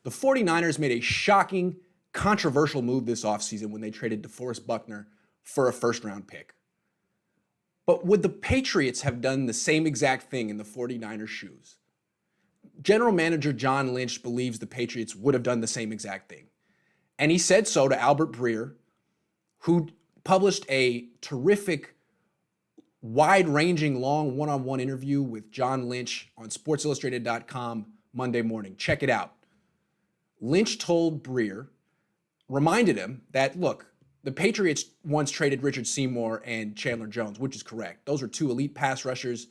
The 49ers made a shocking, controversial move this offseason when they traded DeForest Buckner for a first-round pick. But would the Patriots have done the same exact thing in the 49ers' shoes? General manager John Lynch believes the Patriots would have done the same exact thing. And he said so to Albert Breer, who published a terrific, wide-ranging, long one-on-one interview with John Lynch on SportsIllustrated.com Monday morning. Check it out. Lynch told Breer, reminded him that, look, the Patriots once traded Richard Seymour and Chandler Jones, which is correct. Those are two elite pass rushers.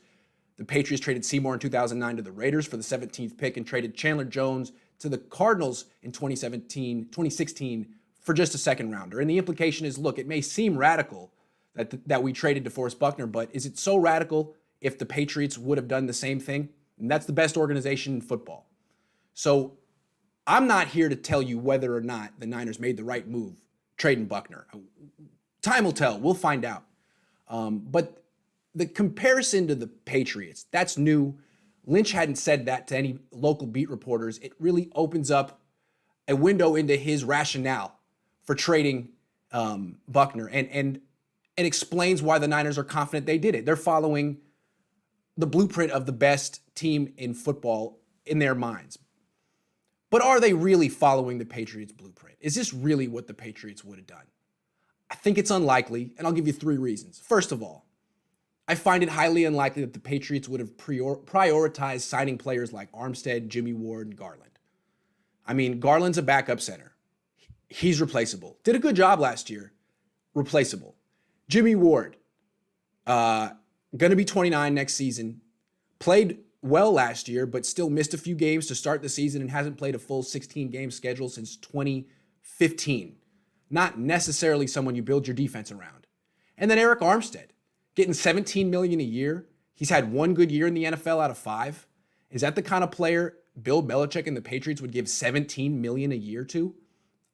The Patriots traded Seymour in 2009 to the Raiders for the 17th pick and traded Chandler Jones to the Cardinals in 2016 for just a second rounder. And the implication is, look, it may seem radical that we traded DeForest Buckner, but is it so radical if the Patriots would have done the same thing? And that's the best organization in football. So I'm not here to tell you whether or not the Niners made the right move trading Buckner. Time will tell. We'll find out. But the comparison to the Patriots, that's new. Lynch hadn't said that to any local beat reporters. It really opens up a window into his rationale for trading Buckner and explains why the Niners are confident they did it. They're following the blueprint of the best team in football in their minds. But are they really following the Patriots' blueprint? Is this really what the Patriots would have done? I think it's unlikely, and I'll give you 3 reasons. First of all, I find it highly unlikely that the Patriots would have prioritized signing players like Armstead, Jimmy Ward, and Garland. I mean, Garland's a backup center. He's replaceable. Did a good job last year. Replaceable. Jimmy Ward, going to be 29 next season. Played well last year, but still missed a few games to start the season and hasn't played a full 16-game schedule since 2015. Not necessarily someone you build your defense around. And then Eric Armstead, getting $17 million a year. He's had 1 good year in the NFL out of 5. Is that the kind of player Bill Belichick and the Patriots would give $17 million a year to?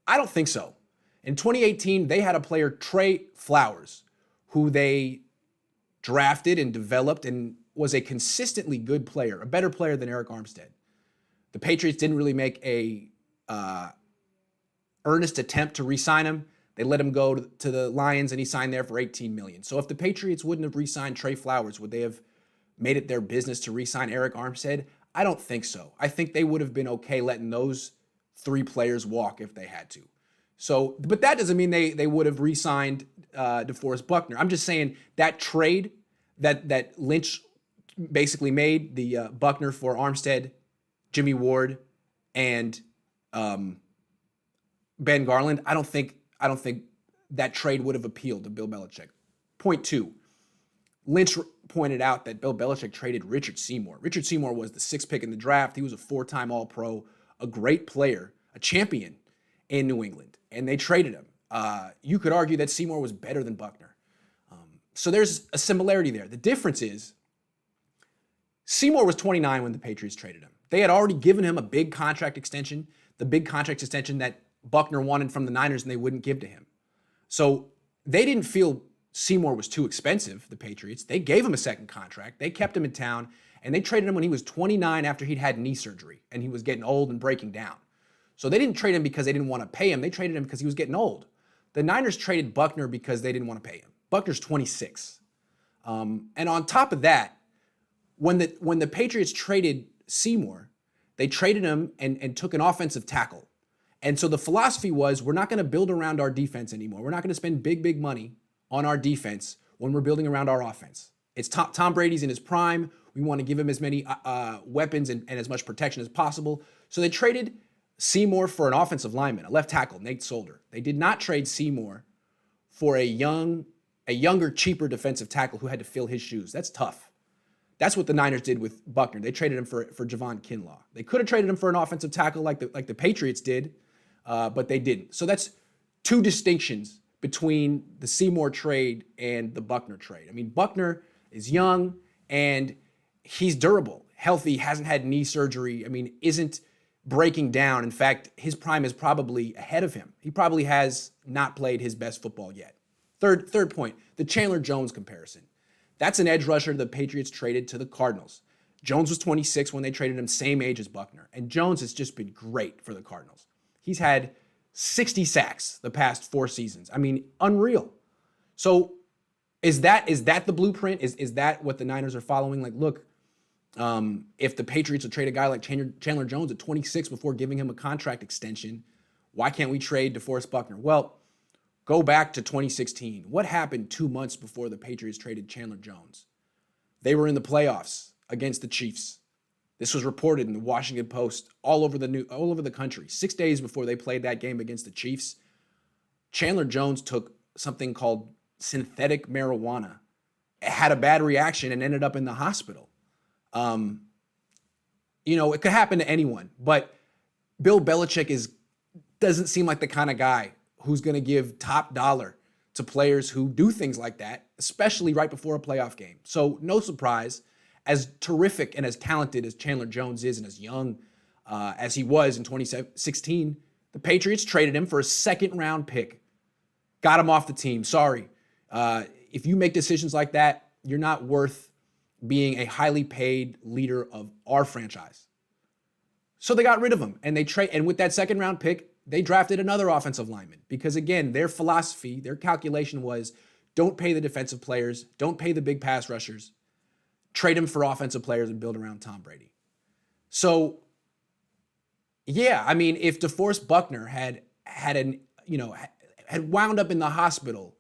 I don't think so. In 2018, they had a player, Trey Flowers, who they drafted and developed and was a consistently good player, a better player than Eric Armstead. The Patriots didn't really make a earnest attempt to re-sign him. They let him go to the Lions, and he signed there for $18 million. So if the Patriots wouldn't have re-signed Trey Flowers, would they have made it their business to re-sign Eric Armstead? I don't think so. I think they would have been okay letting those 3 players walk if they had to. So, but that doesn't mean they would have re-signed DeForest Buckner. I'm just saying that trade that Lynch basically made, the Buckner for Armstead, Jimmy Ward, and Ben Garland, I don't think that trade would have appealed to Bill Belichick. Point 2, Lynch pointed out that Bill Belichick traded Richard Seymour. Richard Seymour was the 6th pick in the draft. He was a 4-time All-Pro, a great player, a champion in New England, and they traded him. You could argue that Seymour was better than Buckner. So there's a similarity there. The difference is Seymour was 29 when the Patriots traded him. They had already given him a big contract extension, the big contract extension that Buckner wanted from the Niners and they wouldn't give to him. So they didn't feel Seymour was too expensive, the Patriots. They gave him a second contract. They kept him in town, and they traded him when he was 29 after he'd had knee surgery and he was getting old and breaking down. So they didn't trade him because they didn't want to pay him. They traded him because he was getting old. The Niners traded Buckner because they didn't want to pay him. Buckner's 26. And on top of that, when the Patriots traded Seymour, they traded him and took an offensive tackle. And so the philosophy was, we're not going to build around our defense anymore. We're not going to spend big money on our defense when we're building around our offense. It's Tom Brady's in his prime. We want to give him as many weapons and as much protection as possible. So they traded Seymour for an offensive lineman, a left tackle, Nate Solder. They did not trade Seymour for a younger, cheaper defensive tackle who had to fill his shoes. That's tough. That's what the Niners did with Buckner. They traded him for Javon Kinlaw. They could have traded him for an offensive tackle like the Patriots did, but they didn't. So that's 2 distinctions between the Seymour trade and the Buckner trade. I mean, Buckner is young and he's durable, healthy, hasn't had knee surgery. I mean, isn't breaking down. In fact, his prime is probably ahead of him. He probably has not played his best football yet. Third point, the Chandler Jones comparison. That's an edge rusher the Patriots traded to the Cardinals. Jones was 26 when they traded him, same age as Buckner. And Jones has just been great for the Cardinals. He's had 60 sacks the past 4 seasons. I mean, unreal. So is that the blueprint? Is that what the Niners are following? Like, look, if the Patriots would trade a guy like Chandler Jones at 26 before giving him a contract extension, why can't we trade DeForest Buckner? Well, go back to 2016. What happened 2 months before the Patriots traded Chandler Jones? They were in the playoffs against the Chiefs. This was reported in the Washington Post all over the country. 6 days before they played that game against the Chiefs, Chandler Jones took something called synthetic marijuana, had a bad reaction, and ended up in the hospital. It could happen to anyone, but Bill Belichick doesn't seem like the kind of guy who's going to give top dollar to players who do things like that, especially right before a playoff game. So no surprise, as terrific and as talented as Chandler Jones is and as young as he was in 2016, the Patriots traded him for a second-round pick. Got him off the team. Sorry. If you make decisions like that, you're not worth being a highly paid leader of our franchise. So they got rid of him, and and with that second-round pick, they drafted another offensive lineman because, again, their philosophy, their calculation was don't pay the defensive players, don't pay the big pass rushers, trade them for offensive players and build around Tom Brady. So, yeah, I mean, if DeForest Buckner had wound up in the hospital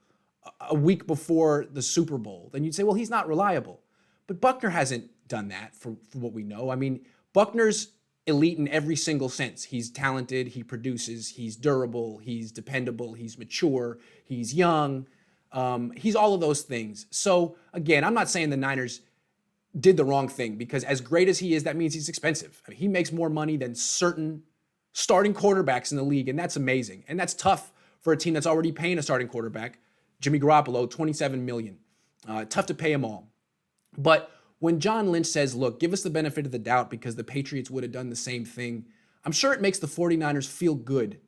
a week before the Super Bowl, then you'd say, well, he's not reliable. But Buckner hasn't done that for what we know. I mean, Buckner's elite in every single sense. He's talented, he produces, he's durable, he's dependable, he's mature, he's young. He's all of those things. So, again, I'm not saying the Niners did the wrong thing because as great as he is, that means he's expensive. I mean, he makes more money than certain starting quarterbacks in the league, and that's amazing. And that's tough for a team that's already paying a starting quarterback, Jimmy Garoppolo, $27 million. Tough to pay them all. But when John Lynch says, look, give us the benefit of the doubt because the Patriots would have done the same thing, I'm sure it makes the 49ers feel good,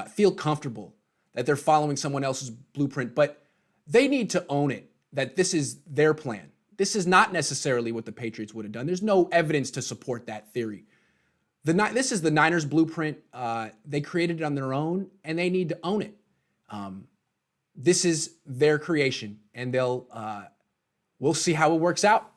feel comfortable that they're following someone else's blueprint. But they need to own it, that this is their plan. This is not necessarily what the Patriots would have done. There's no evidence to support that theory. This is the Niners' blueprint. They created it on their own, and they need to own it. This is their creation, and we'll see how it works out.